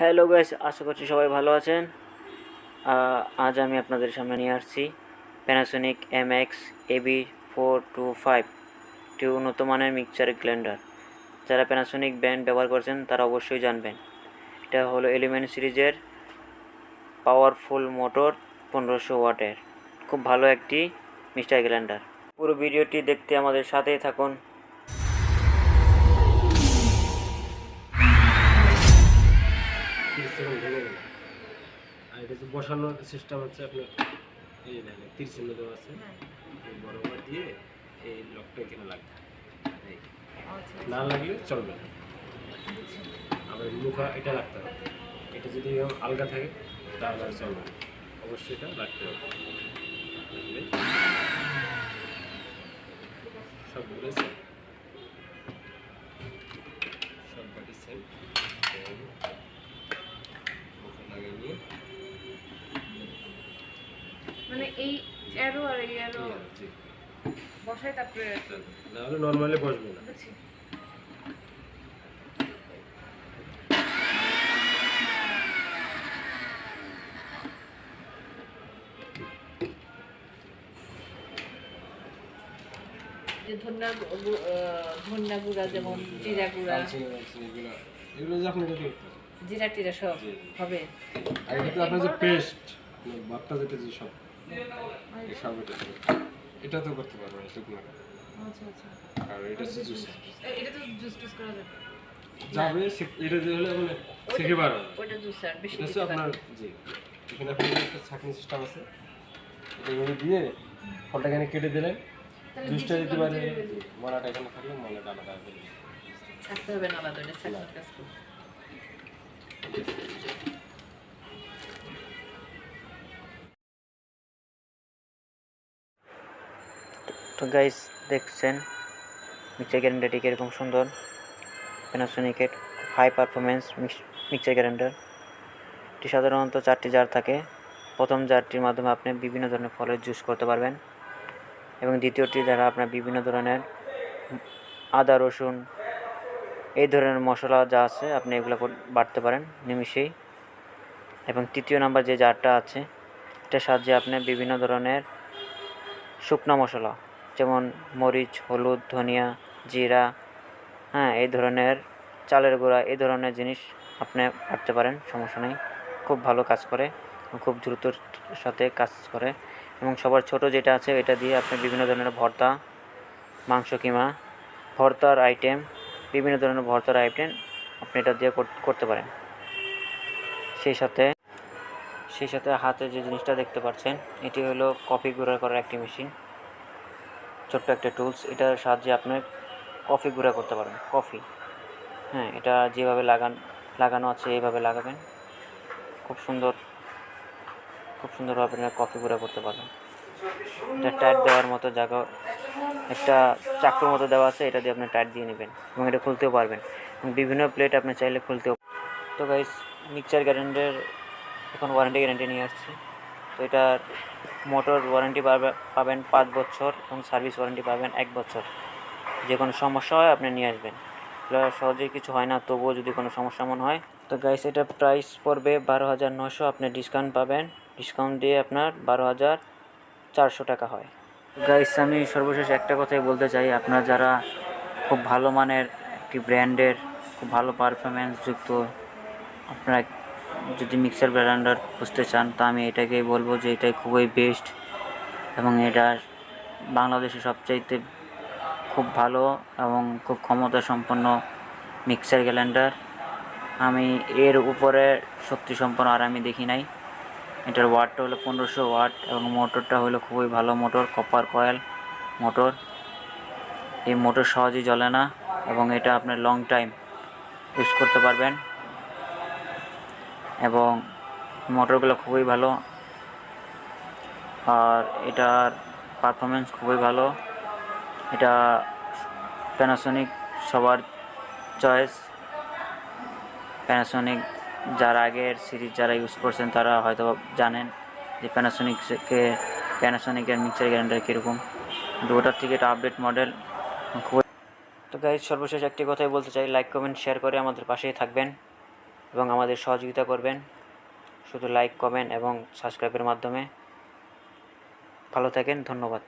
Hello guys, আশা করছি সবাই ভালো আছেন। আজ আমি আপনাদের সামনে নিয়ে আসছি প্যানাসোনিক MX AB425 একটি উন্নত মানের মিক্সচার গ্রাইন্ডার। যারা প্যানাসোনিক ব্র্যান্ড ব্যবহার করছেন তারা অবশ্যই জানবেন। এটা হলো এলিমেন্ট সিরিজের পাওয়ারফুল মোটর 1500 ওয়াটের খুব ভালো একটি মিক্সচার গ্রাইন্ডার। পুরো ভিডিওটি দেখতে আমাদের সাথেই থাকুন। আর এটা যে বসানোর সিস্টেম হচ্ছে আপনার এই যে দেখেন তীর চিহ্ন দেওয়া আছে, এই বরাবর দিয়ে এই লকটা এখানে লাগবে, না লাগলে চলবে না। আবার মুখা এটা রাখতে হবে, এটা যদি আলগা থাকে তাহলে আর চলবে না, অবশ্যই এটা রাখতে হবে। সবগুলো সেম, সবকটি সেম। মুখা লাগিয়ে নিয়ে মানে এই অ্যারো আর এই অ্যারো বসাই তারপরে না হলে নর্মালি বসবে না। বুঝছি। যে ধন্যা গুঁড়া যেমন জিরা গুঁড়া এগুলো যে আপনি যদি জিরা টিরা সব হবে। আর এটা তো আপনার যে পেস্ট বাচ্চা যেটা যে সব সব এটা তো করতে পারবেন শুকনো। আচ্ছা আচ্ছা। আর এটা জুস এটা তো জুস টুস করা যাবে যাবে, এটা যে হলে মানে শিখে পারবেন। ওটা জুস আর বেশি এটা আপনার জি এখানে আপনার একটা ছাঁকনি সিস্টেম আছে, এটা দিয়ে ফলটাখানে কেটে দিলেন, জুসটা দিতে পারে। মলাটা এখানে থাকলে মলাটা আলাদা হবে, ছাড়তে হবে না আলাদা, এটা ছাড়ার কাজ করতে। তো গাইস, দেখছেন মিক্সচার গ্রাইন্ডারটি কীরকম সুন্দর। প্যানাসোনিকের হাই পারফরমেন্স মিক্সচার গ্রাইন্ডার। এটি সাধারণত 4টি জার থাকে। প্রথম জারটির মাধ্যমে আপনি বিভিন্ন ধরনের ফলের জুস করতে পারবেন, এবং দ্বিতীয়টি দ্বারা আপনার বিভিন্ন ধরনের আদা রসুন এই ধরনের মশলা যা আছে আপনি এগুলো বাটতে পারেন নিমিষেই। এবং তৃতীয় নাম্বার যে জারটা আছে, এটার সাহায্যে আপনি বিভিন্ন ধরনের শুকনো মশলা যেমন মরিচ, হলুদ, ধনিয়া, জিরা, এই ধরনের চালের গুঁড়া এই ধরনের জিনিস আপনি বাটতে পারেন, সমস্যা নেই। খুব ভালো কাজ করে, খুব দ্রুতর সাথে কাজ করে। এবং সবার ছোট যেটা আছে এটা দিয়ে আপনি বিভিন্ন ধরনের ভর্তা, মাংস কিমা ভর্তার আইটেম, বিভিন্ন ধরনের ভর্তার আইটেম আপনি এটা দিয়ে করতে পারেন। সেই সাথে হাতে যে জিনিসটা দেখতে পাচ্ছেন, এটি হলো কফি গুঁড়া করার একটি মেশিন, ছোট্ট একটা টুলস। এটার সাহায্যে আপনি কফি গুঁড়া করতে পারেন। কফি, এটা যেভাবে লাগানো আছে এইভাবে লাগাবেন, খুব সুন্দরভাবে কফি গুঁড়া করতে পারবেন। এটা টাইট দেওয়ার মতো জায়গা, একটা চাকুর মতো দেওয়া আছে, এটা দিয়ে আপনি টাইট দিয়ে নেবেন এবং এটা খুলতেও পারবেন। এবং বিভিন্ন প্লেট আপনি চাইলে খুলতেও। তো গাইস, মিক্সচার গ্রাইন্ডার এখন গ্যারান্টি নিয়ে আসছি। তো এটার মোটর ওয়ারেন্টি পাবেন 5 বছর এবং সার্ভিস ওয়ারেন্টি পাবেন 1 বছর। যে কোনো সমস্যা হয় আপনি নিয়ে আসবেন, এগুলো সহজেই কিছু হয় না, তবুও যদি কোনো সমস্যা মনে হয়। তো গাইস, এটা প্রাইস পড়বে 12,900, আপনি ডিসকাউন্ট পাবেন, ডিসকাউন্ট দিয়ে আপনার 12,400 টাকা হয়। গাইস, আমি সর্বশেষ একটা কথাই বলতে চাই, আপনারা যারা খুব ভালো মানের একটি ব্র্যান্ডের খুব ভালো পারফরমেন্স যুক্ত আপনারা যদি মিক্সার গ্রাইন্ডার খুঁজতে চান, তা আমি এটাকেই বলবো যে এটাই খুবই বেস্ট, এবং এটা বাংলাদেশে সবচাইতে খুব ভালো এবং খুব ক্ষমতা সম্পন্ন মিক্সার গ্রাইন্ডার। আমি এর উপরে শক্তি সম্পন্ন আর আমি দেখি নাই। এটার ওয়াটটা হলো 1500 ওয়াট এবং মোটরটা হলো খুবই ভালো মোটর, কপার কয়েল মোটর। এই মোটর সহজেই জ্বলে না এবং এটা আপনার লং টাইম ইউজ করতে পারবেন, এবং মোটরগুলো খুবই ভালো। আর এটার পারফরমেন্স খুবই ভালো। এটা প্যানাসোনিক সবার চয়েস। প্যানাসোনিক যারা আগের সিরিজ যারা ইউজ করছেন তারা হয়তো জানেন যে প্যানাসোনিকের মিক্সার গ্রাইন্ডার কীরকম, কিন্তু ওটার থেকে এটা আপডেট মডেল খুবই। তো গাইজ, সর্বশেষ একটি কথাই বলতে চাই, লাইক কমেন্ট শেয়ার করে আমাদের পাশেই থাকবেন। এবং আমাদের সহযোগিতা করবেন শুধু লাইক, কমেন্ট এবং সাবস্ক্রাইবের মাধ্যমে। ভালো থাকেন, ধন্যবাদ।